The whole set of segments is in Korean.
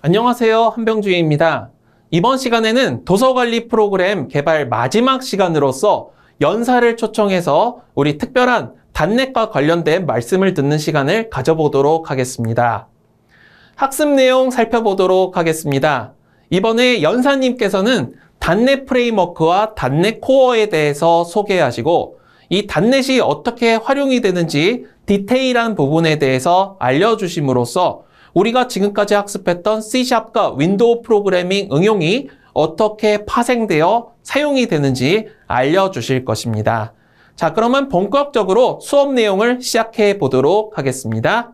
안녕하세요. 한병주입니다. 이번 시간에는 도서관리 프로그램 개발 마지막 시간으로서 연사를 초청해서 우리 특별한 단넷과 관련된 말씀을 듣는 시간을 가져보도록 하겠습니다. 학습 내용 살펴보도록 하겠습니다. 이번에 연사님께서는 단넷 프레임워크와 단넷 코어에 대해서 소개하시고 이 단넷이 어떻게 활용이 되는지 디테일한 부분에 대해서 알려주심으로써 우리가 지금까지 학습했던 C샵과 윈도우 프로그래밍 응용이 어떻게 파생되어 사용이 되는지 알려주실 것입니다. 자, 그러면 본격적으로 수업 내용을 시작해 보도록 하겠습니다.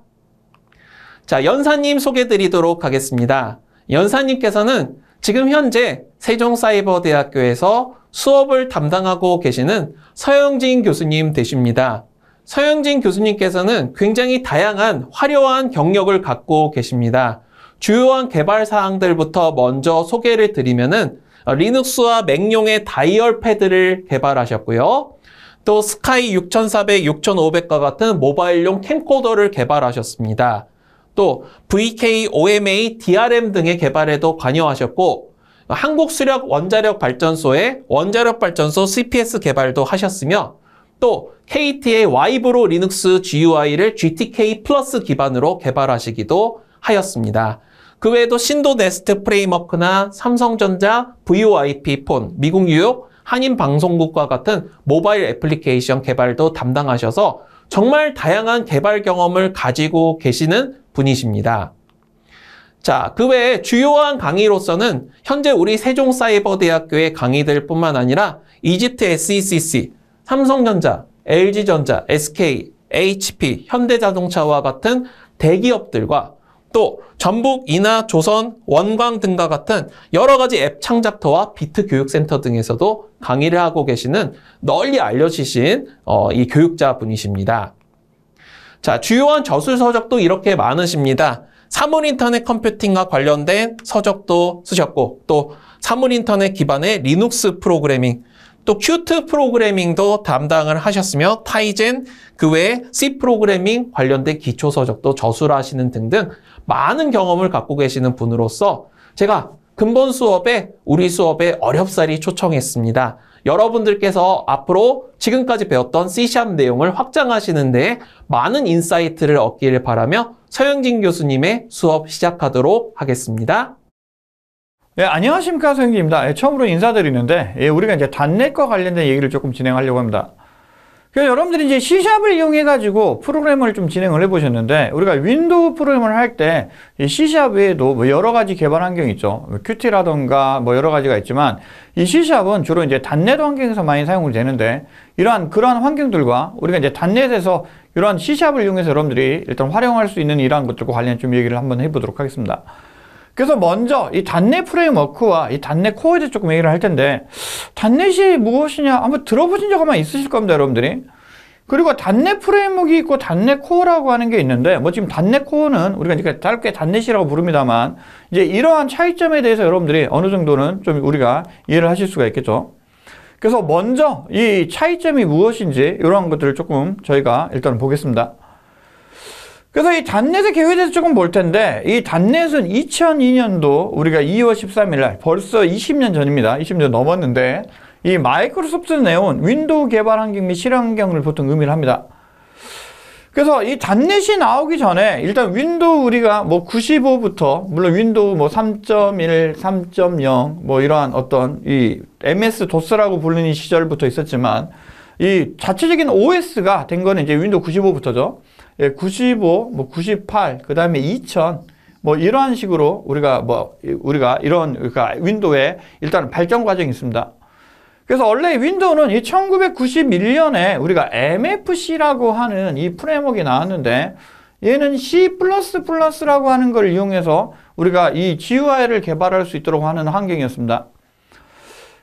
자, 연사님 소개 드리도록 하겠습니다. 연사님께서는 지금 현재 세종사이버대학교에서 수업을 담당하고 계시는 서영진 교수님 되십니다. 서영진 교수님께서는 굉장히 다양한 화려한 경력을 갖고 계십니다. 주요한 개발 사항들부터 먼저 소개를 드리면은 리눅스와 맥용의 다이얼 패드를 개발하셨고요. 또 스카이 6400, 6500과 같은 모바일용 캠코더를 개발하셨습니다. 또 VK, OMA, DRM 등의 개발에도 관여하셨고 한국수력 원자력 발전소의 원자력 발전소 CPS 개발도 하셨으며 또 KT의 와이브로 리눅스 GUI를 GTK 플러스 기반으로 개발하시기도 하였습니다. 그 외에도 신도 네스트 프레임워크나 삼성전자 VoIP 폰, 미국 뉴욕 한인방송국과 같은 모바일 애플리케이션 개발도 담당하셔서 정말 다양한 개발 경험을 가지고 계시는 분이십니다. 자, 그 외에 주요한 강의로서는 현재 우리 세종사이버대학교의 강의들 뿐만 아니라 이집트 SECC, 삼성전자, LG전자, SK, HP, 현대자동차와 같은 대기업들과 또 전북, 인하, 조선, 원광 등과 같은 여러 가지 앱 창작터와 비트 교육센터 등에서도 강의를 하고 계시는 널리 알려지신 이 교육자분이십니다. 자, 주요한 저술 서적도 이렇게 많으십니다. 사물인터넷 컴퓨팅과 관련된 서적도 쓰셨고 또 사물인터넷 기반의 리눅스 프로그래밍 또 큐트 프로그래밍도 담당을 하셨으며 타이젠 그 외에 C 프로그래밍 관련된 기초 서적도 저술하시는 등등 많은 경험을 갖고 계시는 분으로서 제가 근본 수업에 우리 수업에 어렵사리 초청했습니다. 여러분들께서 앞으로 지금까지 배웠던 C샵 내용을 확장하시는 데 많은 인사이트를 얻기를 바라며 서영진 교수님의 수업 시작하도록 하겠습니다. 네, 안녕하십니까, 서영진입니다. 처음으로 인사드리는데, 우리가 이제 단넷과 관련된 얘기를 조금 진행하려고 합니다. 그래서 여러분들이 이제 C샵을 이용해가지고 프로그램을 좀 진행을 해보셨는데, 우리가 윈도우 프로그램을 할 때, 이 C샵 외에도 뭐 여러 가지 개발 환경이 있죠. Qt라던가 뭐 여러 가지가 있지만, 이 C샵은 주로 이제 단넷 환경에서 많이 사용이 되는데, 그러한 환경들과 우리가 이제 단넷에서 이러한 C샵을 이용해서 여러분들이 일단 활용할 수 있는 이러한 것들과 관련 좀 얘기를 한번 해보도록 하겠습니다. 그래서 먼저 이 단넷 프레임워크와 이 단넷 코어에 대해서 조금 얘기를 할 텐데 단넷이 무엇이냐 한번 들어보신 적 아마 있으실 겁니다, 여러분들이. 그리고 단넷 프레임워크가 있고 단넷 코어라고 하는 게 있는데 뭐 지금 단넷 코어는 우리가 이제 짧게 단넷이라고 부릅니다만 이제 이러한 차이점에 대해서 여러분들이 어느 정도는 좀 우리가 이해를 하실 수가 있겠죠. 그래서 먼저 이 차이점이 무엇인지 이런 것들을 조금 저희가 일단 보겠습니다. 그래서 이 단넷의 개요에 대해서 조금 볼 텐데 이 단넷은 2002년도 우리가 2월 13일 날 벌써 20년 전입니다. 20년 넘었는데 이 마이크로소프트에서 내온 윈도우 개발 환경 및 실행 환경을 보통 의미를 합니다. 그래서 이 단넷이 나오기 전에 일단 윈도우 우리가 뭐 95부터 물론 윈도우 뭐 3.1, 3.0 뭐 이러한 어떤 이 MS 도스라고 부르는 시절부터 있었지만 이 자체적인 OS가 된 거는 이제 윈도우 95부터죠. 95, 뭐 98, 그 다음에 2000, 뭐 이러한 식으로 우리가 이런 그러니까 윈도우에 일단 발전 과정이 있습니다. 그래서 원래 윈도우는 이 1991년에 우리가 MFC라고 하는 이 프레임워크가 나왔는데 얘는 C++라고 하는 걸 이용해서 우리가 이 GUI를 개발할 수 있도록 하는 환경이었습니다.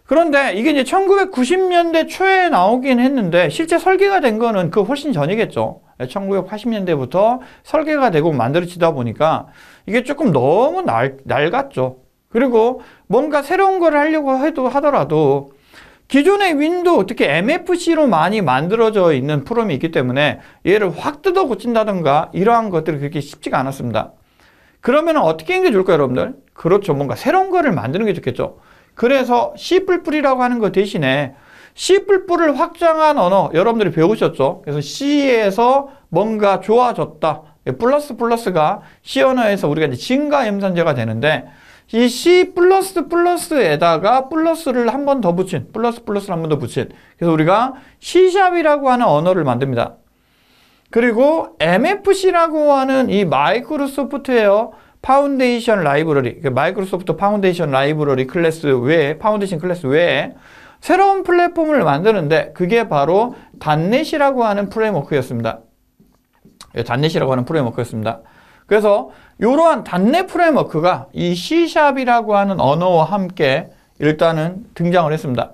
그런데 이게 이제 1990년대 초에 나오긴 했는데 실제 설계가 된 거는 그 훨씬 전이겠죠. 1980년대부터 설계가 되고 만들어지다 보니까 이게 조금 너무 낡았죠. 그리고 뭔가 새로운 걸 하려고 하더라도 기존의 윈도우, 특히 MFC로 많이 만들어져 있는 프로그램이 있기 때문에 얘를 확 뜯어 고친다든가 이러한 것들이 그렇게 쉽지가 않았습니다. 그러면 어떻게 하는 게 좋을까요, 여러분들? 그렇죠. 뭔가 새로운 거를 만드는 게 좋겠죠. 그래서 C++이라고 하는 거 대신에 C++을 확장한 언어 여러분들이 배우셨죠? 그래서 C에서 뭔가 좋아졌다. 플러스가 C 언어에서 우리가 이제 증가 염산제가 되는데 이 C++에다가 플러스를 한 번 더 붙인 플러스를 한 번 더 붙인 그래서 우리가 C샵이라고 하는 언어를 만듭니다. 그리고 MFC라고 하는 이 마이크로소프트웨어 파운데이션 라이브러리, 마이크로소프트 파운데이션 라이브러리 클래스 외에, 파운데이션 클래스 외에 새로운 플랫폼을 만드는데 그게 바로 단넷이라고 하는 프레임워크였습니다. 단넷이라고 하는 프레임워크였습니다. 그래서 이러한 단넷 프레임워크가 이 C샵이라고 하는 언어와 함께 일단은 등장을 했습니다.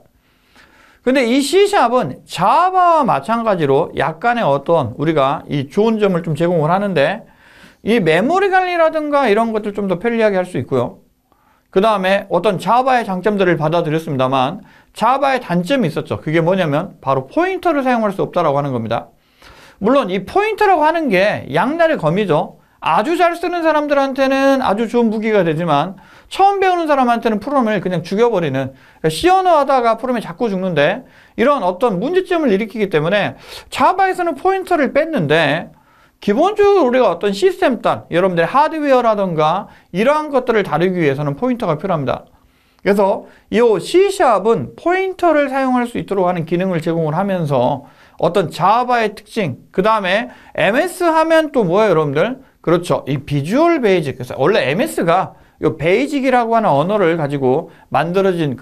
근데 이 C샵은 자바와 마찬가지로 약간의 어떤 우리가 이 좋은 점을 좀 제공을 하는데 이 메모리 관리라든가 이런 것들 좀 더 편리하게 할 수 있고요. 그 다음에 어떤 자바의 장점들을 받아들였습니다만 자바의 단점이 있었죠. 그게 뭐냐면 바로 포인터를 사용할 수 없다라고 하는 겁니다. 물론 이 포인터라고 하는 게 양날의 검이죠. 아주 잘 쓰는 사람들한테는 아주 좋은 무기가 되지만 처음 배우는 사람한테는 프로그램을 그냥 죽여버리는 그러니까 C 언어 하다가 프로그램이 자꾸 죽는데 이런 어떤 문제점을 일으키기 때문에 자바에서는 포인터를 뺐는데 기본적으로 우리가 어떤 시스템 단 여러분들의 하드웨어라든가 이러한 것들을 다루기 위해서는 포인터가 필요합니다. 그래서 이 C샵은 포인터를 사용할 수 있도록 하는 기능을 제공을 하면서 어떤 자바의 특징, 그 다음에 MS 하면 또 뭐예요, 여러분들? 그렇죠. 이 비주얼 베이직. 그래서 원래 MS가 이 베이직이라고 하는 언어를 가지고 만들어진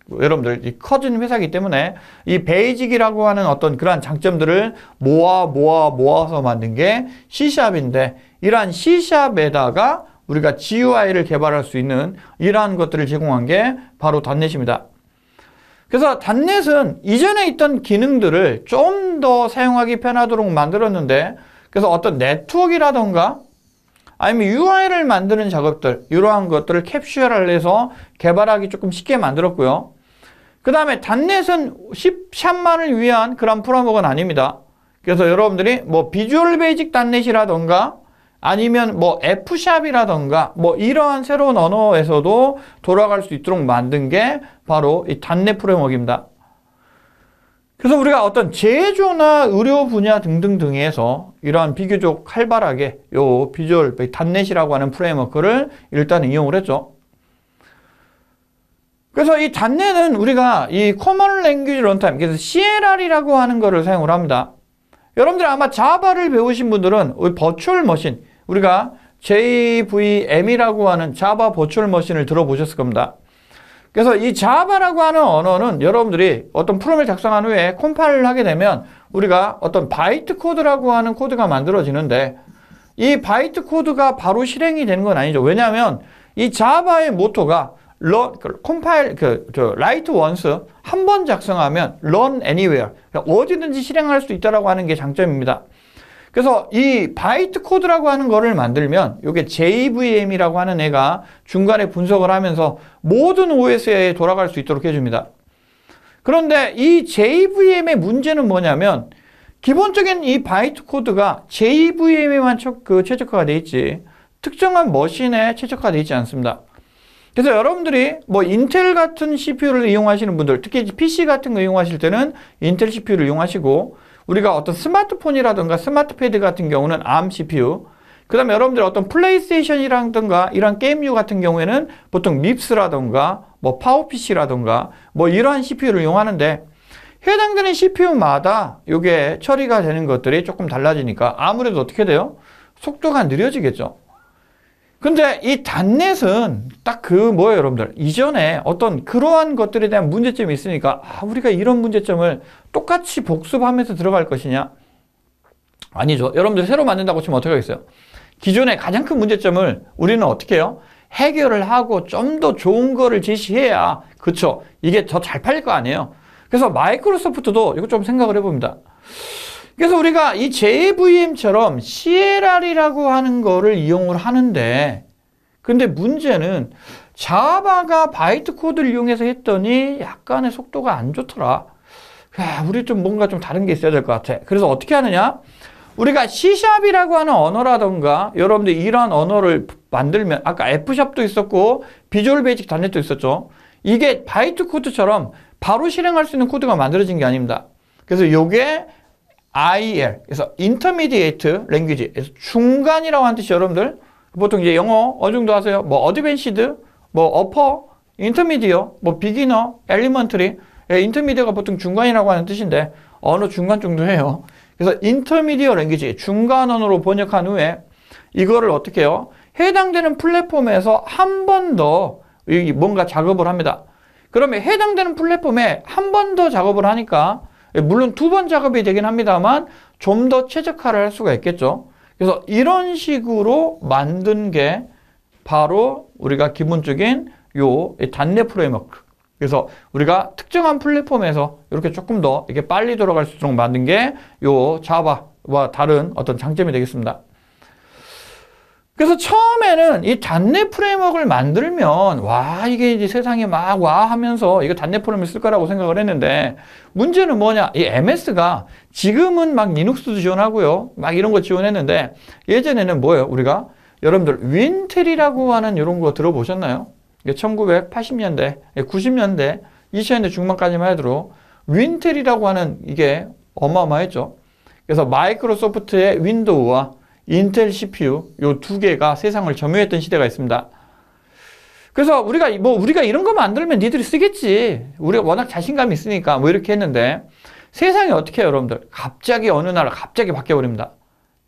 여러분들 이 커진 회사이기 때문에 이 베이직이라고 하는 어떤 그러한 장점들을 모아서 만든 게 C샵인데 이러한 C샵에다가 우리가 GUI를 개발할 수 있는 이러한 것들을 제공한 게 바로 단넷입니다. 그래서 단넷은 이전에 있던 기능들을 좀 더 사용하기 편하도록 만들었는데 그래서 어떤 네트워크라던가 아니면 UI를 만드는 작업들 이러한 것들을 캡슐을 해서 개발하기 조금 쉽게 만들었고요. 그 다음에 단넷은 C샵만을 위한 그런 프레임워크는 아닙니다. 그래서 여러분들이 뭐 비주얼 베이직 단넷이라던가 아니면 뭐 F샵이라던가 뭐 이러한 새로운 언어에서도 돌아갈 수 있도록 만든 게 바로 이 단넷 프레임워크입니다. 그래서 우리가 어떤 제조나 의료 분야 등등등에서 이러한 비교적 활발하게 요 비주얼 단넷이라고 하는 프레임워크를 일단 이용을 했죠. 그래서 이 단넷은 우리가 이 커먼 랭귀지 런타임, 그래서 CLR이라고 하는 거를 사용을 합니다. 여러분들 아마 자바를 배우신 분들은 버추얼 머신, 우리가 JVM이라고 하는 자바 버추얼 머신을 들어보셨을 겁니다. 그래서 이 자바라고 하는 언어는 여러분들이 어떤 프로그램을 작성한 후에 컴파일을 하게 되면 우리가 어떤 바이트 코드라고 하는 코드가 만들어지는데 이 바이트 코드가 바로 실행이 되는 건 아니죠. 왜냐하면 이 자바의 모토가 write once 한 번 작성하면 run anywhere 어디든지 실행할 수 있다라고 하는 게 장점입니다. 그래서 이 바이트 코드라고 하는 거를 만들면 이게 JVM이라고 하는 애가 중간에 분석을 하면서 모든 OS에 돌아갈 수 있도록 해줍니다. 그런데 이 JVM의 문제는 뭐냐면 기본적인 이 바이트 코드가 JVM에만 최적화가 되어 있지 특정한 머신에 최적화되어 있지 않습니다. 그래서 여러분들이 뭐 인텔 같은 CPU를 이용하시는 분들, 특히 PC 같은 거 이용하실 때는 인텔 CPU를 이용하시고 우리가 어떤 스마트폰이라든가 스마트패드 같은 경우는 ARM CPU, 그 다음에 여러분들 어떤 플레이스테이션이라든가 이런 게임류 같은 경우에는 보통 립스라든가 뭐 파워PC라든가 뭐 이러한 CPU를 이용하는데 해당되는 CPU마다 이게 처리가 되는 것들이 조금 달라지니까 아무래도 어떻게 돼요? 속도가 느려지겠죠. 근데 이 단넷은 딱 뭐예요, 여러분들? 이전에 어떤 그러한 것들에 대한 문제점이 있으니까 우리가 이런 문제점을 똑같이 복습하면서 들어갈 것이냐? 아니죠. 여러분들 새로 만든다고 치면 어떻게 하겠어요? 기존의 가장 큰 문제점을 우리는 어떻게 해요? 해결을 하고 좀 더 좋은 거를 제시해야 그쵸? 이게 더 잘 팔릴 거 아니에요? 그래서 마이크로소프트도 이거 좀 생각을 해봅니다. 그래서 우리가 이 JVM처럼 CLR이라고 하는 거를 이용을 하는데 근데 문제는 자바가 바이트 코드를 이용해서 했더니 약간의 속도가 안 좋더라. 우리 좀 뭔가 좀 다른 게 있어야 될 것 같아. 그래서 어떻게 하느냐? 우리가 C샵이라고 하는 언어라던가 여러분들 이러한 언어를 만들면 아까 F샵도 있었고 비주얼 베이직 .NET도 있었죠. 이게 바이트 코드처럼 바로 실행할 수 있는 코드가 만들어진 게 아닙니다. 그래서 요게 IL, 그래서 Intermediate Language, 그래서 중간이라고 하는 뜻이 여러분들 보통 이제 영어 어느 정도 하세요? 뭐 Advanced, 뭐 Upper, Intermediate, 뭐 Beginner, Elementary, Intermediate가 보통 중간이라고 하는 뜻인데 어느 중간 정도 해요. 그래서 Intermediate Language, 중간 언어로 번역한 후에 이거를 어떻게 해요? 해당되는 플랫폼에서 한 번 더 뭔가 작업을 합니다. 그러면 해당되는 플랫폼에 한 번 더 작업을 하니까 물론 2번 작업이 되긴 합니다만 좀 더 최적화를 할 수가 있겠죠. 그래서 이런 식으로 만든 게 바로 우리가 기본적인 요 .NET 프레임워크. 그래서 우리가 특정한 플랫폼에서 이렇게 조금 더 이게 빨리 돌아갈 수 있도록 만든 게 요 자바와 다른 어떤 장점이 되겠습니다. 그래서 처음에는 이 .NET 프레임워크를 만들면 와 이게 이제 세상에 막 와 하면서 이거 .NET 프레임을 쓸 거라고 생각을 했는데 문제는 뭐냐, 이 MS가 지금은 막 리눅스도 지원하고요 막 이런 거 지원했는데 예전에는 뭐예요? 우리가 여러분들 윈텔이라고 하는 이런 거 들어보셨나요? 1980년대, 90년대, 2000년대 중반까지만 해도 윈텔이라고 하는 이게 어마어마했죠. 그래서 마이크로소프트의 윈도우와 인텔 CPU 요 두 개가 세상을 점유했던 시대가 있습니다. 그래서 우리가 이런 거 만들면 니들이 쓰겠지. 우리가 워낙 자신감이 있으니까 뭐 이렇게 했는데 세상이 어떻게 해요, 여러분들? 갑자기 어느 날 갑자기 바뀌어버립니다.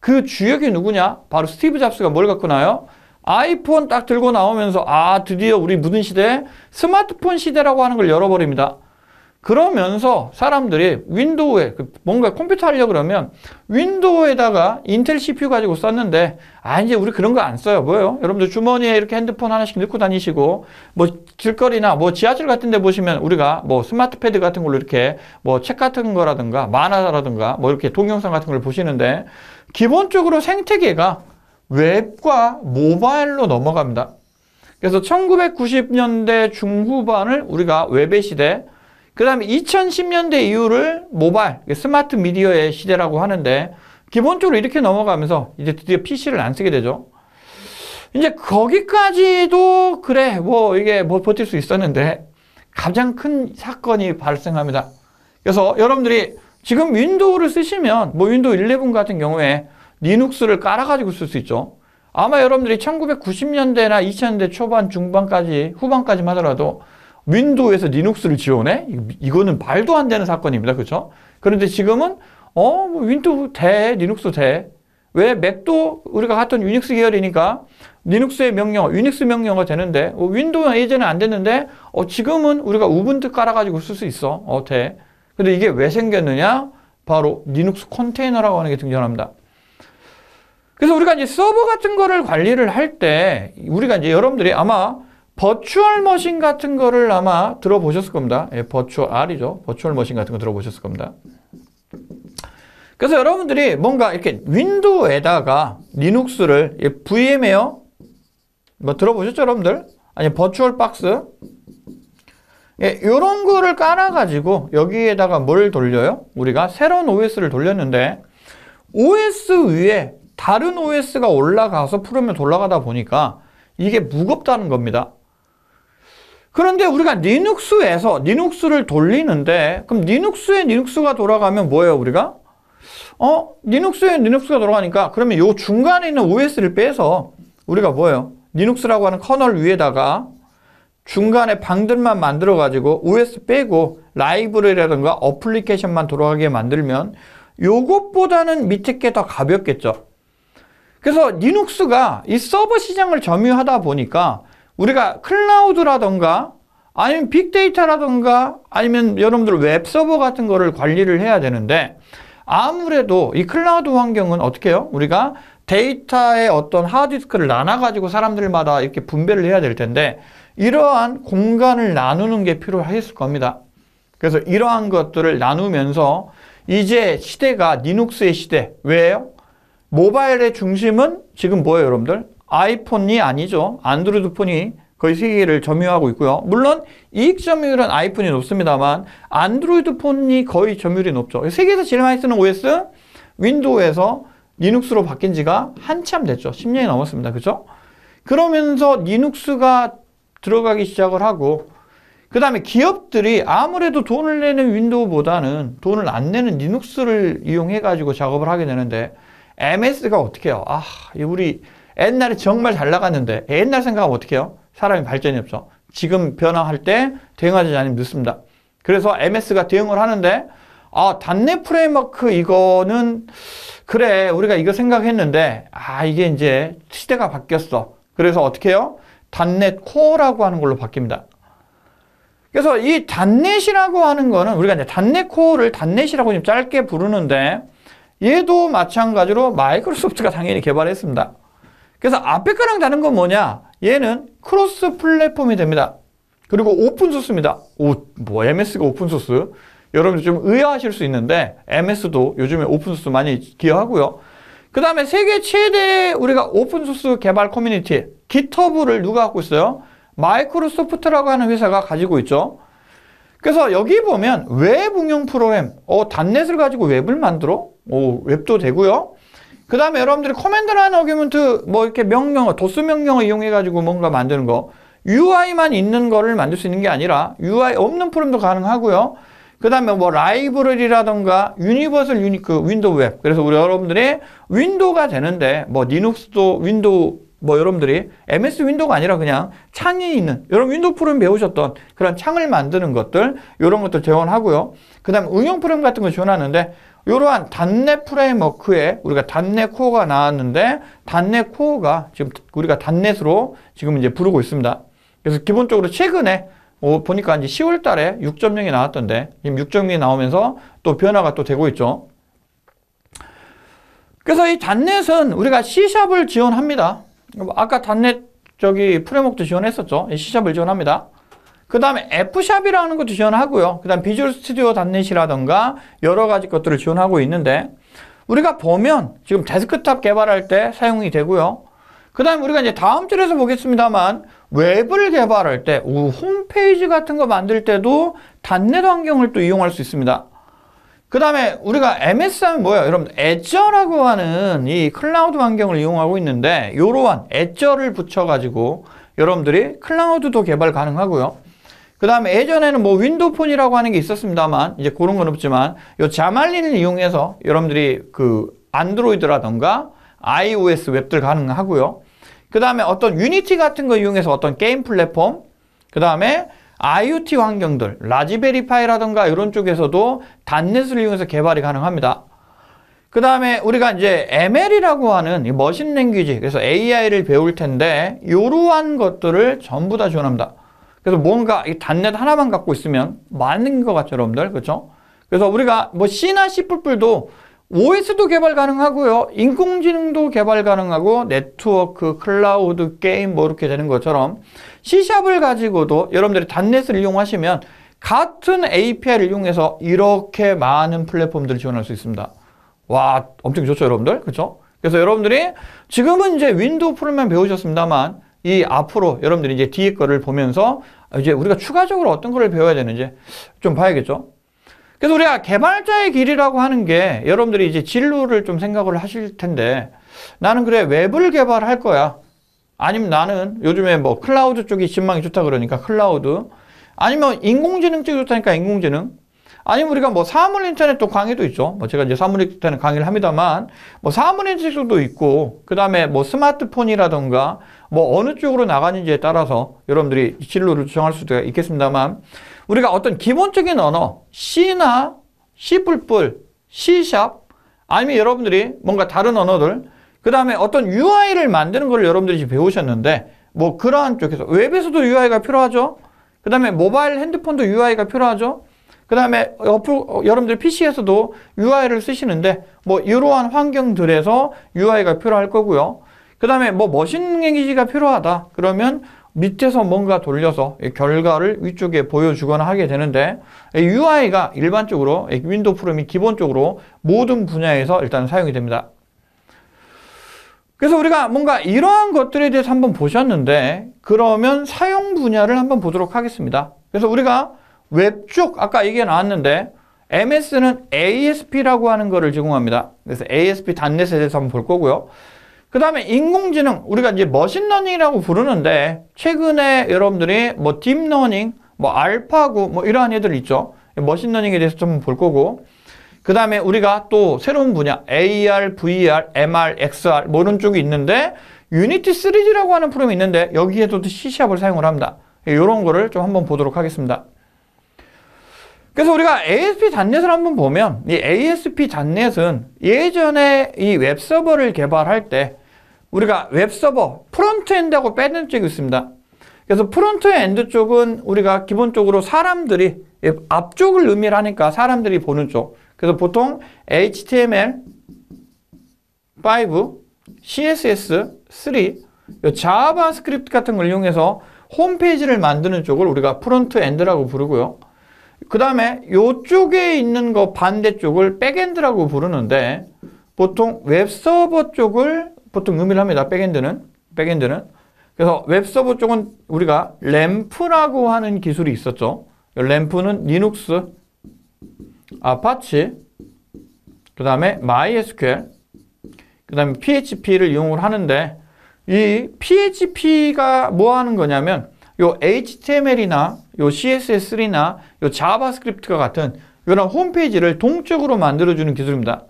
그 주역이 누구냐? 바로 스티브 잡스가 뭘 갖고 나요? 아이폰 딱 들고 나오면서 아 드디어 우리 묻은 시대 스마트폰 시대라고 하는 걸 열어버립니다. 그러면서 사람들이 윈도우에 뭔가 컴퓨터 하려고 그러면 윈도우에다가 인텔 CPU 가지고 썼는데 아 이제 우리 그런 거 안 써요. 뭐예요? 여러분들 주머니에 이렇게 핸드폰 하나씩 넣고 다니시고 뭐 길거리나 뭐 지하철 같은 데 보시면 우리가 뭐 스마트패드 같은 걸로 이렇게 뭐 책 같은 거라든가 만화라든가 뭐 이렇게 동영상 같은 걸 보시는데 기본적으로 생태계가 웹과 모바일로 넘어갑니다. 그래서 1990년대 중후반을 우리가 웹의 시대, 그 다음에 2010년대 이후를 모바일, 스마트 미디어의 시대라고 하는데 기본적으로 이렇게 넘어가면서 이제 드디어 PC를 안 쓰게 되죠. 이제 거기까지도 그래 뭐 이게 뭐 버틸 수 있었는데 가장 큰 사건이 발생합니다. 그래서 여러분들이 지금 윈도우를 쓰시면 뭐 윈도우 11 같은 경우에 리눅스를 깔아가지고 쓸 수 있죠. 아마 여러분들이 1990년대나 2000년대 초반, 중반까지, 후반까지만 하더라도 윈도우에서 리눅스를 지원해? 이거는 말도 안 되는 사건입니다. 그렇죠? 그런데 지금은 뭐 윈도우 돼, 리눅스 돼. 왜? 맥도 우리가 갔던 유닉스 계열이니까 리눅스의 명령어, 유닉스 명령어가 되는데 윈도우는 예전에 안 됐는데 지금은 우리가 우분투 깔아가지고 쓸 수 있어. 돼. 근데 이게 왜 생겼느냐? 바로 리눅스 컨테이너라고 하는 게 등장합니다. 그래서 우리가 이제 서버 같은 거를 관리를 할 때 우리가 이제 여러분들이 아마 버추얼 머신 같은 거를 아마 들어보셨을 겁니다. 버추얼 R이죠. 버추얼 머신 같은 거 들어보셨을 겁니다. 그래서 여러분들이 뭔가 이렇게 윈도우에다가 리눅스를 VM웨어 뭐 들어보셨죠, 여러분들? 아니 버추얼 박스 이런 거를 깔아가지고 여기에다가 뭘 돌려요? 우리가 새로운 OS를 돌렸는데 OS 위에 다른 OS가 올라가서 프로그램이 돌아가다 보니까 이게 무겁다는 겁니다. 그런데 우리가 리눅스에서 리눅스를 돌리는데 그럼 리눅스에 리눅스가 돌아가면 뭐예요, 우리가? 리눅스에 리눅스가 돌아가니까 그러면 요 중간에 있는 OS를 빼서 우리가 뭐예요? 리눅스라고 하는 커널 위에다가 중간에 방들만 만들어 가지고 OS 빼고 라이브러리라든가 어플리케이션만 돌아가게 만들면 요것보다는 밑에 게 더 가볍겠죠. 그래서 리눅스가 이 서버 시장을 점유하다 보니까 우리가 클라우드라던가 아니면 빅데이터라던가 아니면 여러분들 웹서버 같은 거를 관리를 해야 되는데 아무래도 이 클라우드 환경은 어떻게 해요? 우리가 데이터의 어떤 하드디스크를 나눠가지고 사람들마다 이렇게 분배를 해야 될 텐데 이러한 공간을 나누는 게 필요했을 겁니다. 그래서 이러한 것들을 나누면서 이제 시대가 리눅스의 시대. 왜요? 모바일의 중심은 지금 뭐예요, 여러분들? 아이폰이 아니죠. 안드로이드 폰이 거의 세계를 점유하고 있고요. 물론 이익 점유율은 아이폰이 높습니다만 안드로이드 폰이 거의 점유율이 높죠. 세계에서 제일 많이 쓰는 OS 윈도우에서 리눅스로 바뀐 지가 한참 됐죠. 10년이 넘었습니다. 그죠? 그러면서 리눅스가 들어가기 시작을 하고, 그 다음에 기업들이 아무래도 돈을 내는 윈도우보다는 돈을 안 내는 리눅스를 이용해가지고 작업을 하게 되는데, MS가 어떻게 해요? 우리 옛날에 정말 잘 나갔는데, 옛날 생각하면 어떻게 해요? 사람이 발전이 없죠. 지금 변화할 때 대응하지 않으면 늦습니다. 그래서 MS가 대응을 하는데, 단넷 프레임워크 이거는, 그래, 우리가 이거 생각했는데, 이게 이제 시대가 바뀌었어. 그래서 어떻게 해요? 단넷 코어라고 하는 걸로 바뀝니다. 그래서 이 단넷이라고 하는 거는 우리가 이제 단넷 코어를 단넷이라고 좀 짧게 부르는데, 얘도 마찬가지로 마이크로소프트가 당연히 개발했습니다. 그래서 앞에 거랑 다른 건 뭐냐? 얘는 크로스 플랫폼이 됩니다. 그리고 오픈소스입니다. MS가 오픈소스. 여러분들 좀 의아하실 수 있는데, MS도 요즘에 오픈소스 많이 기여하고요. 그 다음에 세계 최대 우리가 오픈소스 개발 커뮤니티, GitHub를 누가 갖고 있어요? 마이크로소프트라고 하는 회사가 가지고 있죠. 그래서 여기 보면 웹 응용 프로그램, 단넷을 가지고 웹을 만들어? 웹도 되고요. 그 다음에 여러분들이 커맨드 라인 어규먼트, 이렇게 도스 명령을 이용해가지고 뭔가 만드는 거, UI만 있는 거를 만들 수 있는 게 아니라 UI 없는 프로그램도 가능하고요. 그 다음에 라이브러리라던가 유니버설 윈도우 웹. 그래서 우리 여러분들이 윈도우가 되는데, 리눅스도 윈도우, 여러분들이 MS 윈도우가 아니라 그냥 창이 있는, 여러분 윈도우 프로그램 배우셨던 그런 창을 만드는 것들, 이런 것들 지원하고요. 그 다음에 응용 프로그램 같은 거 지원하는데, 이러한 단넷 프레임워크에 우리가 단넷 코어가 나왔는데, 단넷 코어가 지금 우리가 단넷으로 지금 이제 부르고 있습니다. 그래서 기본적으로 최근에 보니까 이제 10월 달에 6.0이 나왔던데, 지금 6.0이 나오면서 또 변화가 또 되고 있죠. 그래서 이 단넷은 우리가 C샵을 지원합니다. 아까 단넷 프레임워크도 지원했었죠. C샵을 지원합니다. 그 다음에 F샵이라는 것도 지원하고요. 그 다음 비주얼 스튜디오 단넷이라던가 여러 가지 것들을 지원하고 있는데, 우리가 보면 지금 데스크탑 개발할 때 사용이 되고요. 그 다음에 우리가 이제 다음 줄에서 보겠습니다만, 웹을 개발할 때, 홈페이지 같은 거 만들 때도 단넷 환경을 또 이용할 수 있습니다. 그 다음에 우리가 MS 하면 뭐예요? 여러분, 애저라고 하는 이 클라우드 환경을 이용하고 있는데, 이러한 애저를 붙여가지고 여러분들이 클라우드도 개발 가능하고요. 그 다음에 예전에는 윈도우폰이라고 하는 게 있었습니다만, 이제 그런 건 없지만, 요 자말린을 이용해서 여러분들이 안드로이드라던가 iOS 웹들 가능하고요. 그 다음에 어떤 유니티 같은 거 이용해서 어떤 게임 플랫폼, 그 다음에 IoT 환경들, 라즈베리파이라던가 이런 쪽에서도 단넷을 이용해서 개발이 가능합니다. 그 다음에 우리가 이제 ML이라고 하는 머신 랭귀지, 그래서 AI를 배울 텐데, 이러한 것들을 전부 다 지원합니다. 그래서 뭔가 이 단넷 하나만 갖고 있으면 많은 것 같죠, 여러분들. 그렇죠? 그래서 우리가 C나 C++도 OS도 개발 가능하고요. 인工지능도 개발 가능하고, 네트워크, 클라우드, 게임 이렇게 되는 것처럼 C샵을 가지고도 여러분들이 단넷을 이용하시면 같은 API를 이용해서 이렇게 많은 플랫폼들을 지원할 수 있습니다. 와, 엄청 좋죠, 여러분들. 그렇죠? 그래서 여러분들이 지금은 이제 윈도우 프로그램만 배우셨습니다만, 이 앞으로 여러분들이 이제 뒤에 거를 보면서 이제 우리가 추가적으로 어떤 거를 배워야 되는지 좀 봐야겠죠. 그래서 우리가 개발자의 길이라고 하는 게 여러분들이 이제 진로를 좀 생각을 하실 텐데, 나는 그래 웹을 개발할 거야. 아니면 나는 요즘에 클라우드 쪽이 전망이 좋다 그러니까 클라우드. 아니면 인공지능 쪽이 좋다니까 인공지능. 아니면 우리가 사물 인터넷 또 강의도 있죠. 제가 이제 사물 인터넷 강의를 합니다만, 사물 인터넷도 있고, 그 다음에 스마트폰이라던가, 어느 쪽으로 나가는지에 따라서 여러분들이 진로를 정할 수도 있겠습니다만, 우리가 어떤 기본적인 언어, C나 C++, C샵, 아니면 여러분들이 뭔가 다른 언어들, 그 다음에 어떤 UI를 만드는 걸 여러분들이 지금 배우셨는데, 그러한 쪽에서, 웹에서도 UI가 필요하죠. 그 다음에 모바일 핸드폰도 UI가 필요하죠. 그 다음에 여러분들 PC에서도 UI를 쓰시는데, 이러한 환경들에서 UI가 필요할 거고요. 그 다음에 머신 랭귀지가 필요하다. 그러면 밑에서 뭔가 돌려서 결과를 위쪽에 보여주거나 하게 되는데, UI가 일반적으로 윈도우 프로그램이 기본적으로 모든 분야에서 일단 사용이 됩니다. 그래서 우리가 뭔가 이러한 것들에 대해서 한번 보셨는데, 그러면 사용 분야를 한번 보도록 하겠습니다. 그래서 우리가 웹 쪽 아까 얘기가 나왔는데, MS는 ASP라고 하는 거를 제공합니다. 그래서 ASP 단넷에 대해서 한번 볼 거고요. 그 다음에 인공지능, 우리가 이제 머신러닝이라고 부르는데, 최근에 여러분들이 뭐 딥러닝, 뭐 알파고, 뭐 이러한 애들 있죠. 머신러닝에 대해서 좀 볼 거고, 그 다음에 우리가 또 새로운 분야, AR, VR, MR, XR, 뭐 이런 쪽이 있는데, 유니티 3D라고 하는 프로그램이 있는데, 여기에도 C#을 사용을 합니다. 이런 거를 좀 한번 보도록 하겠습니다. 그래서 우리가 ASP 단넷을 한번 보면, 이 ASP 단넷은 예전에 이 웹서버를 개발할 때, 우리가 웹서버, 프론트엔드하고 백엔드 쪽이 있습니다. 그래서 프론트엔드 쪽은 우리가 기본적으로 사람들이, 앞쪽을 의미를 하니까 사람들이 보는 쪽. 그래서 보통 HTML5, CSS3, 자바스크립트 같은 걸 이용해서 홈페이지를 만드는 쪽을 우리가 프론트엔드라고 부르고요. 그 다음에 이쪽에 있는 거 반대쪽을 백엔드라고 부르는데, 보통 웹서버 쪽을 보통 의미를 합니다. 백엔드는. 그래서 웹서버 쪽은 우리가 램프라고 하는 기술이 있었죠. 램프는 리눅스, 아파치, 그 다음에 MySQL, 그 다음에 PHP를 이용을 하는데, 이 PHP가 뭐 하는 거냐면, 요 HTML이나 요 CSS3나 요 자바스크립트가 같은 이런 홈페이지를 동적으로 만들어주는 기술입니다.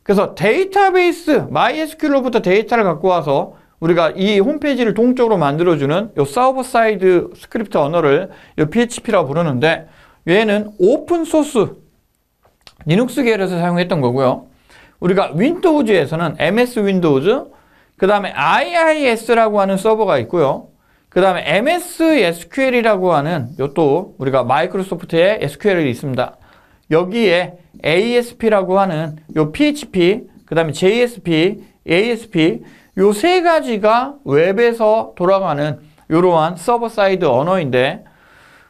그래서 데이터베이스, MySQL로부터 데이터를 갖고 와서 우리가 이 홈페이지를 동적으로 만들어주는 요 서버 사이드 스크립트 언어를 요 PHP라고 부르는데, 얘는 오픈소스 리눅스 계열에서 사용했던 거고요. 우리가 윈도우즈에서는 MS 윈도우즈, 그 다음에 IIS라고 하는 서버가 있고요. 그 다음에 MS SQL이라고 하는 또 우리가 마이크로소프트의 SQL이 있습니다. 여기에 ASP라고 하는 요 PHP, 그 다음에 JSP, ASP 요 세 가지가 웹에서 돌아가는 이러한 서버 사이드 언어인데,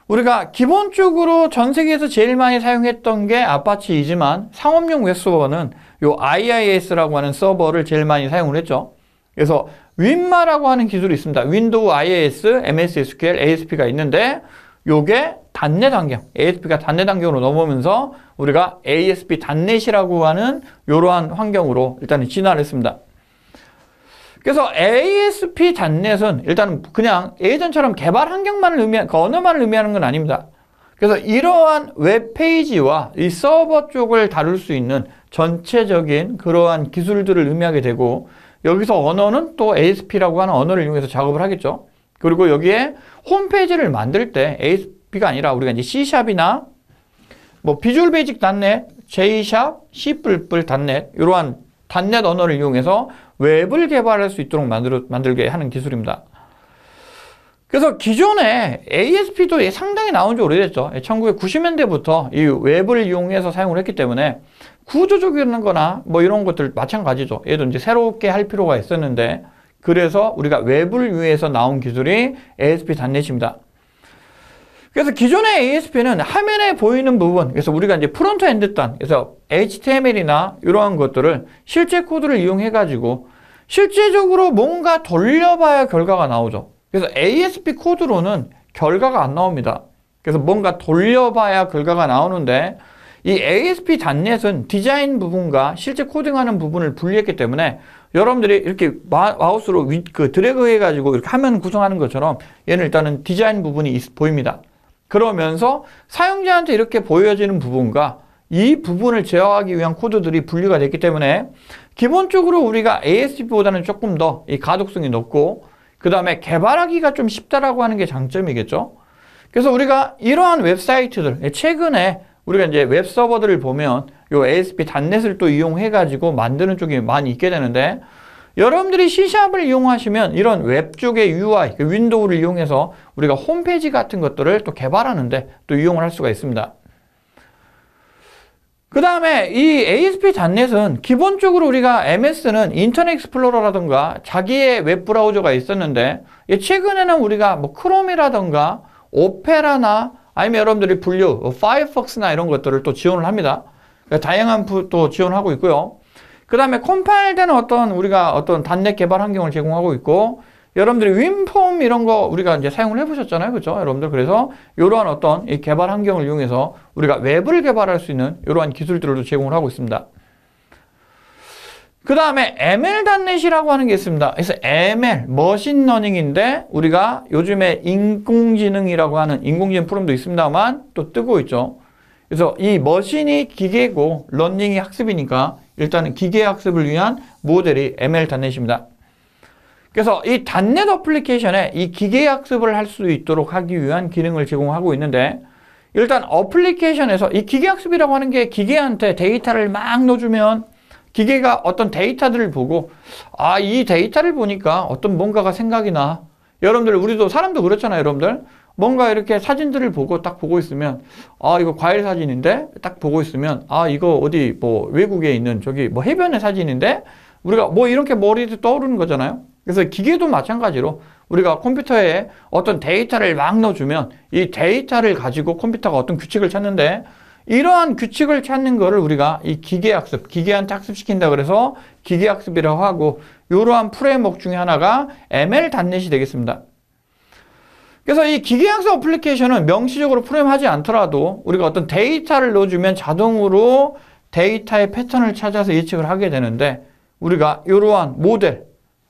우리가 기본적으로 전 세계에서 제일 많이 사용했던 게 아파치이지만 상업용 웹서버는 요 IIS라고 하는 서버를 제일 많이 사용을 했죠. 그래서 윈마라고 하는 기술이 있습니다. 윈도우 IIS, MS SQL, ASP가 있는데, 요게 단넷 환경, ASP가 단넷 환경으로 넘어오면서 우리가 ASP 단넷이라고 하는 이러한 환경으로 일단은 진화를 했습니다. 그래서 ASP 단넷은 일단은 그냥 예전처럼 개발 환경만을 의미하는, 그 언어만을 의미하는 건 아닙니다. 그래서 이러한 웹페이지와 이 서버 쪽을 다룰 수 있는 전체적인 그러한 기술들을 의미하게 되고, 여기서 언어는 또 ASP라고 하는 언어를 이용해서 작업을 하겠죠. 그리고 여기에 홈페이지를 만들 때 ASP가 아니라 우리가 이제 C#이나 뭐 비주얼 베이직 .NET, J#, C++ .NET 이러한 .NET 언어를 이용해서 웹을 개발할 수 있도록 만들게 하는 기술입니다. 그래서 기존에 ASP도 상당히 나온 지 오래됐죠. 1990년대부터 이 웹을 이용해서 사용을 했기 때문에 구조적인 거나 뭐 이런 것들 마찬가지죠. 얘도 이제 새롭게 할 필요가 있었는데, 그래서 우리가 웹을 위해서 나온 기술이 ASP 단넷입니다. 그래서 기존의 ASP는 화면에 보이는 부분, 그래서 우리가 이제 프론트엔드 단, 그래서 HTML이나 이러한 것들을 실제 코드를 이용해 가지고 실제적으로 뭔가 돌려봐야 결과가 나오죠. 그래서 ASP 코드로는 결과가 안 나옵니다. 그래서 뭔가 돌려봐야 결과가 나오는데, 이 ASP 단넷은 디자인 부분과 실제 코딩하는 부분을 분리했기 때문에 여러분들이 이렇게 마우스로 드래그 해가지고 이렇게 화면 구성하는 것처럼 얘는 일단은 디자인 부분이 보입니다. 그러면서 사용자한테 이렇게 보여지는 부분과 이 부분을 제어하기 위한 코드들이 분리가 됐기 때문에 기본적으로 우리가 ASP보다는 조금 더 이 가독성이 높고, 그 다음에 개발하기가 좀 쉽다라고 하는 게 장점이겠죠. 그래서 우리가 이러한 웹사이트들, 최근에 우리가 이제 웹 서버들을 보면 요 ASP 단넷을 또 이용해 가지고 만드는 쪽이 많이 있게 되는데, 여러분들이 C#을 이용하시면 이런 웹 쪽의 UI, 윈도우를 이용해서 우리가 홈페이지 같은 것들을 또 개발하는데 또 이용을 할 수가 있습니다. 그 다음에 이 ASP 단넷은 기본적으로 우리가 MS는 인터넷 익스플로러라든가 자기의 웹 브라우저가 있었는데, 최근에는 우리가 뭐 크롬이라든가 오페라나 아니면 여러분들이 분류, 파이어폭스나 이런 것들을 또 지원을 합니다. 다양한 또 지원하고 있고요. 그 다음에 컴파일되는 우리가 어떤 단넷 개발 환경을 제공하고 있고, 여러분들이 윈폼 이런 거 우리가 이제 사용을 해보셨잖아요. 그죠? 여러분들. 그래서 이러한 어떤 이 개발 환경을 이용해서 우리가 웹을 개발할 수 있는 이러한 기술들을 제공을 하고 있습니다. 그 다음에 ML.NET이라고 하는 게 있습니다. 그래서 ML, 머신러닝인데 우리가 요즘에 인공지능이라고 하는 인공지능 프로그램도 있습니다만 또 뜨고 있죠. 그래서 이 머신이 기계고 러닝이 학습이니까 일단은 기계 학습을 위한 모델이 ML.NET입니다. 그래서 이 .NET 어플리케이션에 이 기계 학습을 할 수 있도록 하기 위한 기능을 제공하고 있는데 일단 어플리케이션에서 이 기계 학습이라고 하는 게 기계한테 데이터를 막 넣어주면 기계가 어떤 데이터들을 보고 아, 이 데이터를 보니까 어떤 뭔가가 생각이 나. 여러분들 우리도 사람도 그렇잖아요. 여러분들 뭔가 이렇게 사진들을 보고 딱 보고 있으면 아, 이거 과일 사진인데 딱 보고 있으면 아, 이거 어디 뭐 외국에 있는 저기 뭐 해변의 사진인데 우리가 뭐 이렇게 머리에 떠오르는 거잖아요. 그래서 기계도 마찬가지로 우리가 컴퓨터에 어떤 데이터를 막 넣어주면 이 데이터를 가지고 컴퓨터가 어떤 규칙을 찾는데 이러한 규칙을 찾는 거를 우리가 이 기계학습, 기계한테 학습시킨다 그래서 기계학습이라고 하고 이러한 프레임워크 중에 하나가 ML.NET이 되겠습니다. 그래서 이 기계학습 어플리케이션은 명시적으로 프레임하지 않더라도 우리가 어떤 데이터를 넣어주면 자동으로 데이터의 패턴을 찾아서 예측을 하게 되는데 우리가 이러한 모델,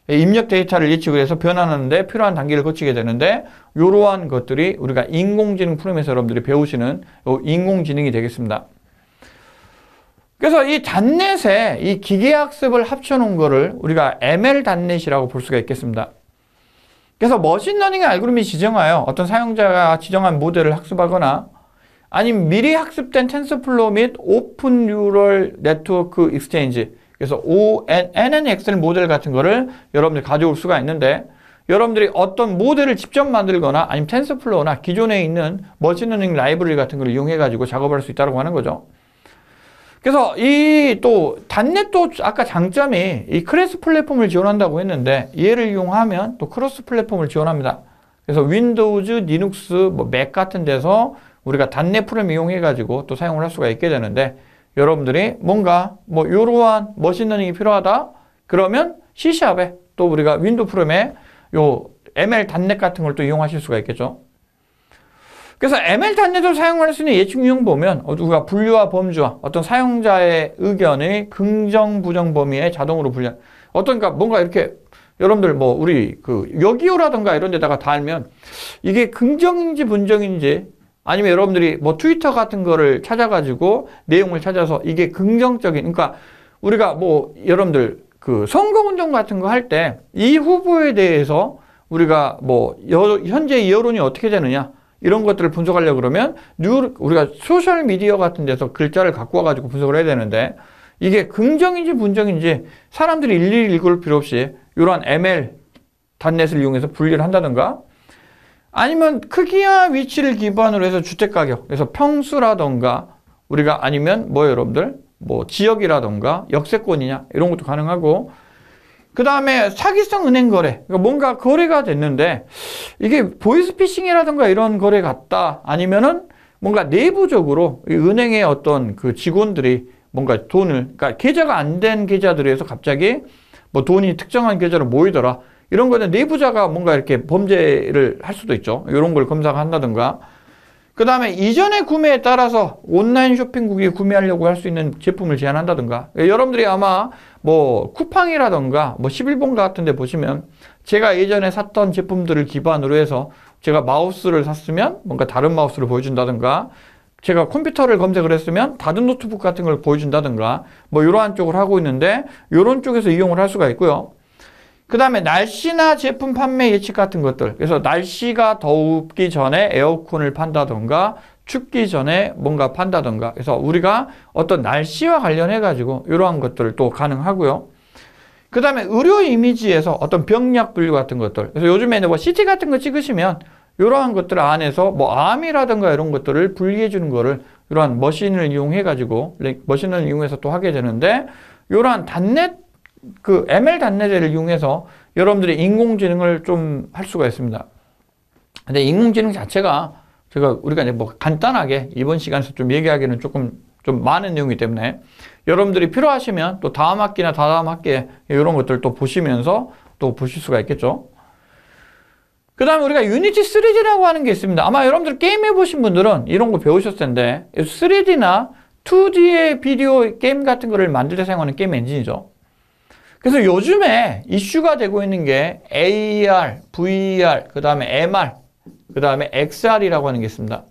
입력 데이터를 예측을 해서 변환하는데 필요한 단계를 거치게 되는데 이러한 것들이 우리가 인공지능 프로그램에서 여러분들이 배우시는 인공지능이 되겠습니다. 그래서 이 .NET에 이 기계학습을 합쳐놓은 거를 우리가 ML.NET이라고 볼 수가 있겠습니다. 그래서 머신러닝의 알고리즘이 지정하여 어떤 사용자가 지정한 모델을 학습하거나 아니면 미리 학습된 텐서플로우 및 오픈 뉴럴 네트워크 익스체인지 그래서 NNXL 모델 같은 거를 여러분들이 가져올 수가 있는데 여러분들이 어떤 모델을 직접 만들거나 아니면 텐서플로우나 기존에 있는 머신러닝 라이브러리 같은 걸 이용해 가지고 작업할 수 있다고 하는 거죠. 그래서 이 또 .NET도 아까 장점이 이 크로스 플랫폼을 지원한다고 했는데 얘를 이용하면 또 크로스 플랫폼을 지원합니다. 그래서 윈도우즈, 리눅스, 뭐 맥 같은 데서 우리가 .NET 프로그램 이용해 가지고 또 사용을 할 수가 있게 되는데 여러분들이 뭔가 뭐 이러한 머신러닝이 필요하다 그러면 C샵에 또 우리가 윈도우 프로그램에 요 ML.NET 같은 걸 또 이용하실 수가 있겠죠. 그래서 ML.NET을 사용할 수 있는 예측 유형 보면 우리가 분류와 범주와 어떤 사용자의 의견의 긍정 부정 범위에 자동으로 분류 어떤 그러니까 뭔가 이렇게 여러분들 뭐 우리 그 여기요라든가 이런 데다가 달면 이게 긍정인지 분정인지 아니면 여러분들이 뭐 트위터 같은 거를 찾아가지고 내용을 찾아서 이게 긍정적인 그러니까 우리가 뭐 여러분들 그 선거운동 같은 거 할 때 이 후보에 대해서 우리가 뭐 현재 여론이 어떻게 되느냐 이런 것들을 분석하려고 그러면 우리가 소셜미디어 같은 데서 글자를 갖고 와가지고 분석을 해야 되는데 이게 긍정인지 분정인지 사람들이 일일이 읽을 필요 없이 이러한 ML.NET을 이용해서 분리를 한다든가 아니면 크기와 위치를 기반으로 해서 주택가격, 그래서 평수라던가 우리가 아니면 뭐 여러분들 뭐 지역이라던가 역세권이냐 이런 것도 가능하고 그 다음에 사기성 은행 거래, 그러니까 뭔가 거래가 됐는데 이게 보이스피싱이라던가 이런 거래 같다 아니면은 뭔가 내부적으로 이 은행의 어떤 그 직원들이 뭔가 돈을 그러니까 계좌가 안 된 계좌들에서 갑자기 뭐 돈이 특정한 계좌로 모이더라. 이런 거는 내부자가 뭔가 이렇게 범죄를 할 수도 있죠. 이런 걸 검사한다든가. 그 다음에 이전의 구매에 따라서 온라인 쇼핑국이 구매하려고 할 수 있는 제품을 제안한다든가. 여러분들이 아마 뭐 쿠팡이라든가 뭐 11번 같은 데 보시면 제가 예전에 샀던 제품들을 기반으로 해서 제가 마우스를 샀으면 뭔가 다른 마우스를 보여준다든가 제가 컴퓨터를 검색을 했으면 다른 노트북 같은 걸 보여준다든가 뭐 이러한 쪽을 하고 있는데 이런 쪽에서 이용을 할 수가 있고요. 그 다음에 날씨나 제품 판매 예측 같은 것들. 그래서 날씨가 덥기 전에 에어컨을 판다던가 춥기 전에 뭔가 판다던가. 그래서 우리가 어떤 날씨와 관련해 가지고 이러한 것들을 또 가능하고요. 그 다음에 의료 이미지에서 어떤 병약 분류 같은 것들. 그래서 요즘에는 뭐 CT 같은 거 찍으시면 이러한 것들 안에서 뭐 암이라든가 이런 것들을 분리해 주는 거를 이러한 머신을 이용해 가지고 머신을 이용해서 또 하게 되는데 이러한 .NET 그 ML.NET을 이용해서 여러분들이 인공지능을 좀 할 수가 있습니다. 근데 인공지능 자체가 우리가 이제 뭐 간단하게 이번 시간에서 좀 얘기하기는 조금 좀 많은 내용이기 때문에 여러분들이 필요하시면 또 다음 학기나 다다음 학기에 이런 것들 또 보시면서 또 보실 수가 있겠죠. 그 다음에 우리가 유니티 3D라고 하는 게 있습니다. 아마 여러분들 게임 해보신 분들은 이런 거 배우셨을 텐데 3D나 2D의 비디오 게임 같은 거를 만들 때 사용하는 게임 엔진이죠. 그래서 요즘에 이슈가 되고 있는 게 AR, VR, 그 다음에 MR, 그 다음에 XR이라고 하는 게 있습니다.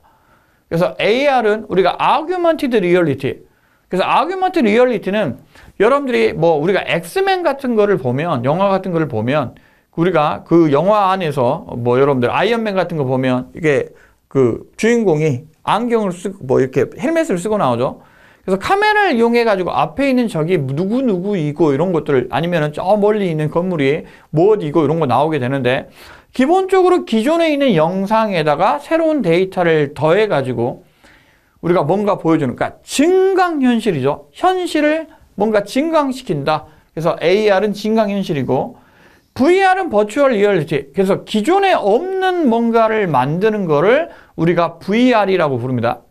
그래서 AR은 우리가 Augmented Reality. 그래서 Augmented Reality는 여러분들이 뭐 우리가 엑스맨 같은 거를 보면, 영화 같은 거를 보면 우리가 그 영화 안에서 뭐 여러분들 아이언맨 같은 거 보면 이게 그 주인공이 안경을 쓰고 뭐 이렇게 헬멧을 쓰고 나오죠. 그래서 카메라를 이용해 가지고 앞에 있는 적이 누구이고 이런 것들을 아니면은 저 멀리 있는 건물이 무엇이고 이런 거 나오게 되는데 기본적으로 기존에 있는 영상에다가 새로운 데이터를 더해 가지고 우리가 뭔가 보여주는, 그러니까 증강현실이죠. 현실을 뭔가 증강시킨다. 그래서 AR은 증강현실이고 VR은 버추얼 리얼리티. 그래서 기존에 없는 뭔가를 만드는 거를 우리가 VR이라고 부릅니다.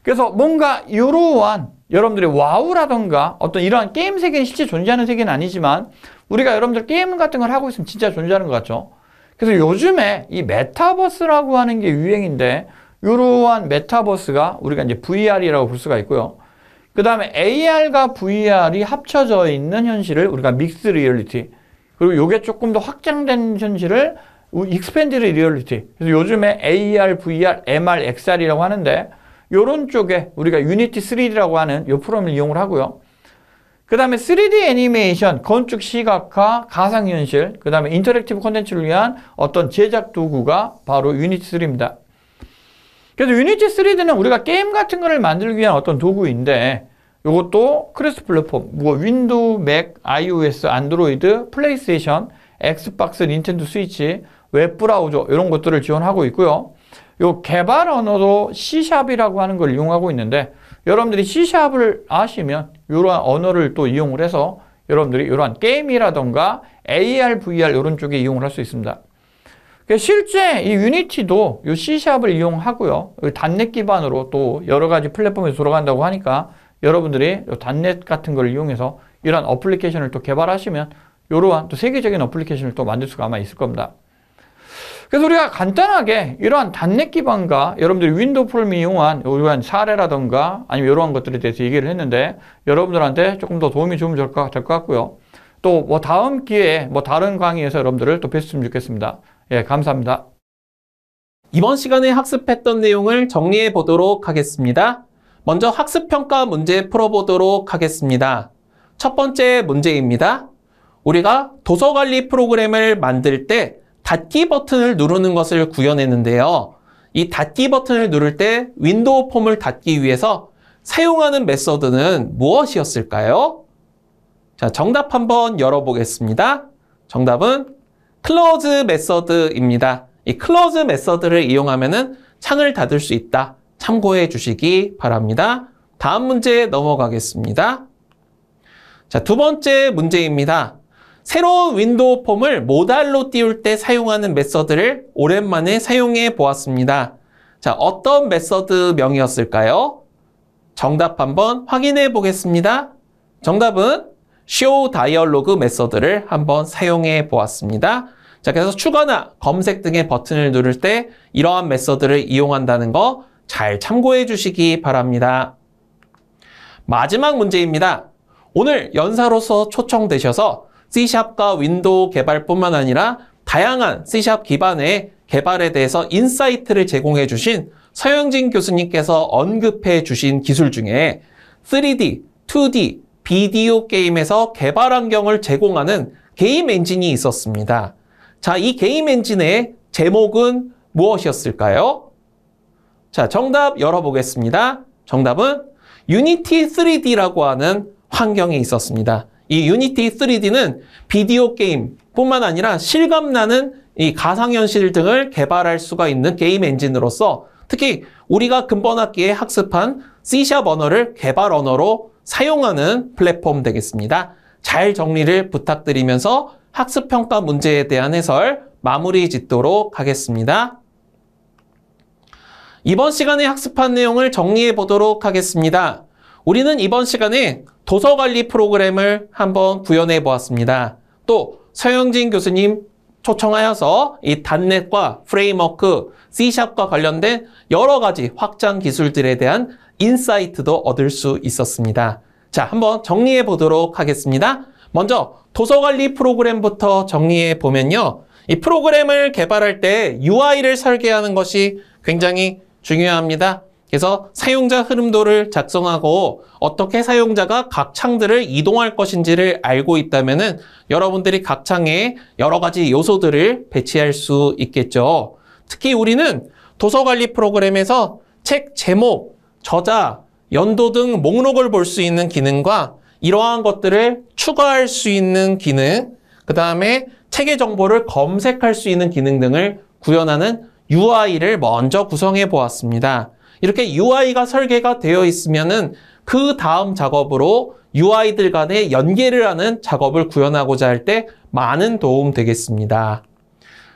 그래서 뭔가 이러한 여러분들의 와우라던가 어떤 이러한 게임 세계는 실제 존재하는 세계는 아니지만 우리가 여러분들 게임 같은 걸 하고 있으면 진짜 존재하는 것 같죠. 그래서 요즘에 이 메타버스라고 하는 게 유행인데 이러한 메타버스가 우리가 이제 VR이라고 볼 수가 있고요. 그 다음에 AR과 VR이 합쳐져 있는 현실을 우리가 믹스 리얼리티, 그리고 이게 조금 더 확장된 현실을 익스펜디드 리얼리티. 그래서 요즘에 AR, VR, MR, XR이라고 하는데 요런 쪽에 우리가 유니티 3D라고 하는 요 프로그램을 이용을 하고요. 그 다음에 3D 애니메이션, 건축 시각화, 가상현실, 그 다음에 인터랙티브 콘텐츠를 위한 어떤 제작 도구가 바로 유니티 3입니다. 그래서 유니티 3D는 우리가 게임 같은 거를 만들기 위한 어떤 도구인데 이것도 크로스 플랫폼, 뭐 윈도우, 맥, iOS, 안드로이드, 플레이스테이션, 엑스박스, 닌텐도 스위치, 웹브라우저 이런 것들을 지원하고 있고요. 요 개발 언어도 C샵이라고 하는 걸 이용하고 있는데 여러분들이 C샵을 아시면 이러한 언어를 또 이용을 해서 여러분들이 이러한 게임이라던가 AR, VR 이런 쪽에 이용을 할 수 있습니다. 실제 이 유니티도 이 C샵을 이용하고요. 단넷 기반으로 또 여러 가지 플랫폼에서 돌아간다고 하니까 여러분들이 단넷 같은 걸 이용해서 이런 어플리케이션을 또 개발하시면 이러한 또 세계적인 어플리케이션을 또 만들 수가 아마 있을 겁니다. 그래서 우리가 간단하게 이러한 단넷 기반과 여러분들이 윈도우 프로그램을 이용한 이러한 사례라던가 아니면 이러한 것들에 대해서 얘기를 했는데 여러분들한테 조금 더 도움이 좀 될 것 같고요. 또 뭐 다음 기회에 뭐 다른 강의에서 여러분들을 또 뵀으면 좋겠습니다. 예, 감사합니다. 이번 시간에 학습했던 내용을 정리해 보도록 하겠습니다. 먼저 학습평가 문제 풀어보도록 하겠습니다. 첫 번째 문제입니다. 우리가 도서관리 프로그램을 만들 때 닫기 버튼을 누르는 것을 구현했는데요. 이 닫기 버튼을 누를 때 윈도우 폼을 닫기 위해서 사용하는 메서드는 무엇이었을까요? 자, 정답 한번 열어보겠습니다. 정답은 클로즈 메서드입니다. 이 클로즈 메서드를 이용하면은 창을 닫을 수 있다. 참고해 주시기 바랍니다. 다음 문제 넘어가겠습니다. 자, 두 번째 문제입니다. 새로운 윈도우 폼을 모달로 띄울 때 사용하는 메서드를 오랜만에 사용해 보았습니다. 자, 어떤 메서드 명이었을까요? 정답 한번 확인해 보겠습니다. 정답은 show dialog 메서드를 한번 사용해 보았습니다. 자, 그래서 추가나 검색 등의 버튼을 누를 때 이러한 메서드를 이용한다는 거 잘 참고해 주시기 바랍니다. 마지막 문제입니다. 오늘 연사로서 초청되셔서 C샵과 윈도우 개발뿐만 아니라 다양한 C샵 기반의 개발에 대해서 인사이트를 제공해 주신 서영진 교수님께서 언급해 주신 기술 중에 3D, 2D, 비디오 게임에서 개발 환경을 제공하는 게임 엔진이 있었습니다. 자, 이 게임 엔진의 제목은 무엇이었을까요? 자, 정답 열어보겠습니다. 정답은 유니티 3D라고 하는 환경이 있었습니다. 이 유니티 3D는 비디오 게임 뿐만 아니라 실감나는 이 가상현실 등을 개발할 수가 있는 게임 엔진으로서 특히 우리가 근본 학기에 학습한 C샵 언어를 개발 언어로 사용하는 플랫폼 되겠습니다. 잘 정리를 부탁드리면서 학습평가 문제에 대한 해설 마무리 짓도록 하겠습니다. 이번 시간에 학습한 내용을 정리해 보도록 하겠습니다. 우리는 이번 시간에 도서관리 프로그램을 한번 구현해 보았습니다. 또 서영진 교수님 초청하여서 이 .NET과 프레임워크, C#과 관련된 여러 가지 확장 기술들에 대한 인사이트도 얻을 수 있었습니다. 자, 한번 정리해 보도록 하겠습니다. 먼저 도서관리 프로그램부터 정리해 보면요. 이 프로그램을 개발할 때 UI를 설계하는 것이 굉장히 중요합니다. 그래서 사용자 흐름도를 작성하고 어떻게 사용자가 각 창들을 이동할 것인지를 알고 있다면은 여러분들이 각 창에 여러 가지 요소들을 배치할 수 있겠죠. 특히 우리는 도서관리 프로그램에서 책 제목, 저자, 연도 등 목록을 볼 수 있는 기능과 이러한 것들을 추가할 수 있는 기능, 그 다음에 책의 정보를 검색할 수 있는 기능 등을 구현하는 UI를 먼저 구성해 보았습니다. 이렇게 UI가 설계가 되어 있으면은 그 다음 작업으로 UI들 간의 연계를 하는 작업을 구현하고자 할 때 많은 도움 되겠습니다.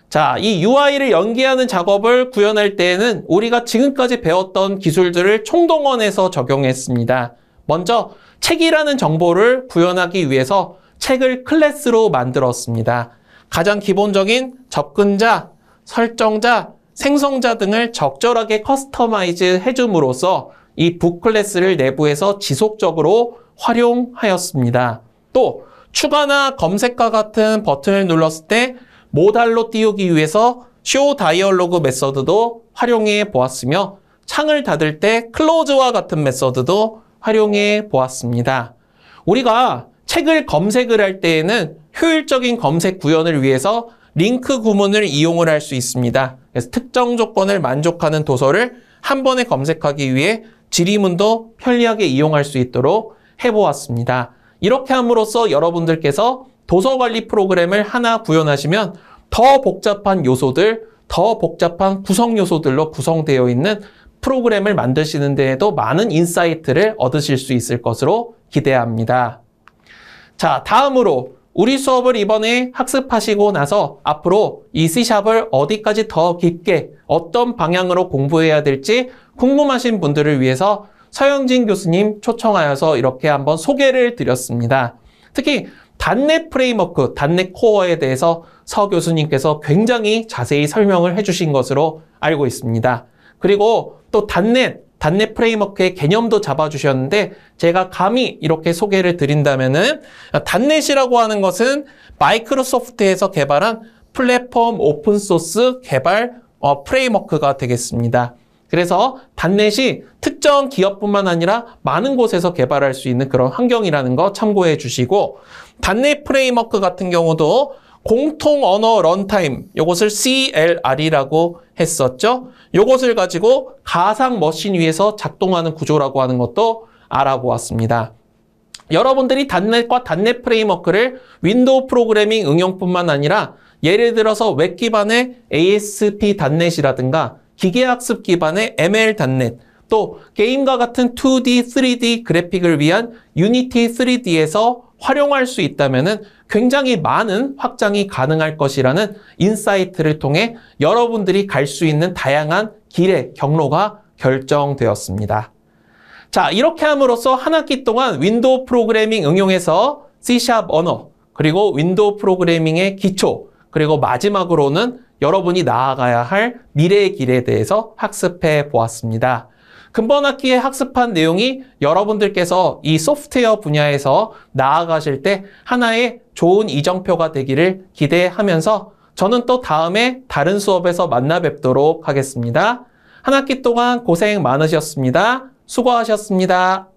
자, 이 UI를 연계하는 작업을 구현할 때에는 우리가 지금까지 배웠던 기술들을 총동원해서 적용했습니다. 먼저 책이라는 정보를 구현하기 위해서 책을 클래스로 만들었습니다. 가장 기본적인 접근자, 설정자, 생성자 등을 적절하게 커스터마이즈 해줌으로써 이 북 클래스를 내부에서 지속적으로 활용하였습니다. 또 추가나 검색과 같은 버튼을 눌렀을 때 모달로 띄우기 위해서 쇼 다이얼로그 메서드도 활용해 보았으며 창을 닫을 때 클로즈와 같은 메서드도 활용해 보았습니다. 우리가 책을 검색을 할 때에는 효율적인 검색 구현을 위해서 링크 구문을 이용을 할 수 있습니다. 그래서 특정 조건을 만족하는 도서를 한 번에 검색하기 위해 지리문도 편리하게 이용할 수 있도록 해보았습니다. 이렇게 함으로써 여러분들께서 도서관리 프로그램을 하나 구현하시면 더 복잡한 요소들, 더 복잡한 구성 요소들로 구성되어 있는 프로그램을 만드시는 데에도 많은 인사이트를 얻으실 수 있을 것으로 기대합니다. 자, 다음으로 우리 수업을 이번에 학습하시고 나서 앞으로 이 C샵을 어디까지 더 깊게 어떤 방향으로 공부해야 될지 궁금하신 분들을 위해서 서영진 교수님 초청하여서 이렇게 한번 소개를 드렸습니다. 특히 .NET 프레임워크, .NET 코어에 대해서 서 교수님께서 굉장히 자세히 설명을 해주신 것으로 알고 있습니다. 그리고 또 .NET 프레임워크의 개념도 잡아주셨는데 제가 감히 이렇게 소개를 드린다면은 .NET이라고 하는 것은 마이크로소프트에서 개발한 플랫폼 오픈소스 개발 프레임워크가 되겠습니다. 그래서 .NET이 특정 기업뿐만 아니라 많은 곳에서 개발할 수 있는 그런 환경이라는 거 참고해 주시고 .NET 프레임워크 같은 경우도 공통 언어 런타임, 요것을 CLR이라고 했었죠. 요것을 가지고 가상 머신 위에서 작동하는 구조라고 하는 것도 알아보았습니다. 여러분들이 .NET과 .NET 프레임워크를 윈도우 프로그래밍 응용뿐만 아니라 예를 들어서 웹 기반의 ASP.NET이라든가 기계학습 기반의 ML.NET, 또 게임과 같은 2D, 3D 그래픽을 위한 유니티 3D에서 활용할 수 있다면은 굉장히 많은 확장이 가능할 것이라는 인사이트를 통해 여러분들이 갈 수 있는 다양한 길의 경로가 결정되었습니다. 자, 이렇게 함으로써 한 학기 동안 윈도우 프로그래밍 응용해서 C# 언어, 그리고 윈도우 프로그래밍의 기초, 그리고 마지막으로는 여러분이 나아가야 할 미래의 길에 대해서 학습해 보았습니다. 금번 학기에 학습한 내용이 여러분들께서 이 소프트웨어 분야에서 나아가실 때 하나의 좋은 이정표가 되기를 기대하면서 저는 또 다음에 다른 수업에서 만나 뵙도록 하겠습니다. 한 학기 동안 고생 많으셨습니다. 수고하셨습니다.